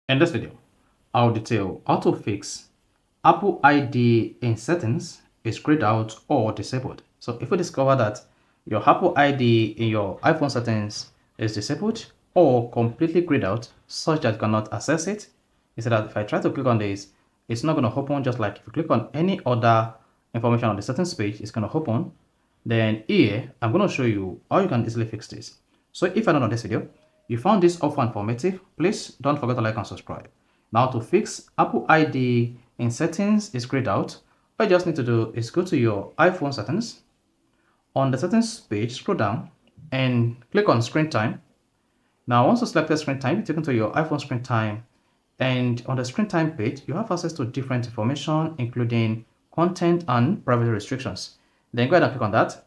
In this video, I'll detail how to fix Apple ID in settings is grayed out or disabled. So if you discover that your Apple ID in your iPhone settings is disabled or completely grayed out such that you cannot access it, you see that if I try to click on this, it's not going to open just like if you click on any other information on the settings page, it's going to open. Then here, I'm going to show you how you can easily fix this. So if you're not on this video, you found this offer informative, please don't forget to like and subscribe. Now to fix Apple ID in settings is grayed out, what you just need to do is go to your iPhone settings. On the settings page, scroll down and click on screen time. Now once you select the screen time, you're taken to your iPhone screen time, and on the screen time page, you have access to different information including content and privacy restrictions. Then go ahead and click on that.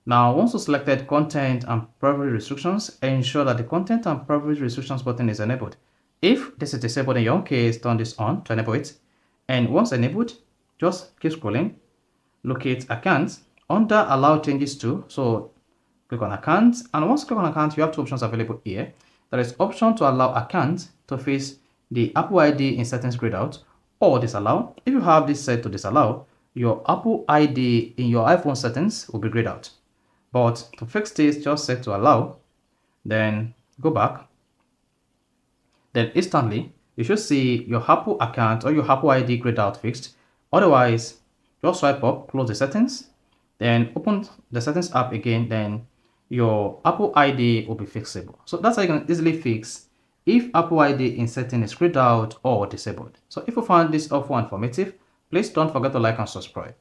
Now, once you selected content and privacy restrictions, ensure that the content and privacy restrictions button is enabled. If this is disabled in your own case, turn this on to enable it. And once enabled, just keep scrolling, locate accounts under allow changes to. So click on accounts, and once you click on accounts, you have two options available here. There is option to allow accounts to face the Apple ID in settings grayed out or disallow. If you have this set to disallow, your Apple ID in your iPhone settings will be grayed out. But to fix this, just set to allow, then go back. Then instantly, you should see your Apple account or your Apple ID grayed out fixed. Otherwise, just swipe up, close the settings, then open the settings app again, then your Apple ID will be fixable. So that's how you can easily fix if Apple ID in setting is grayed out or disabled. So if you found this offer informative, please don't forget to like and subscribe.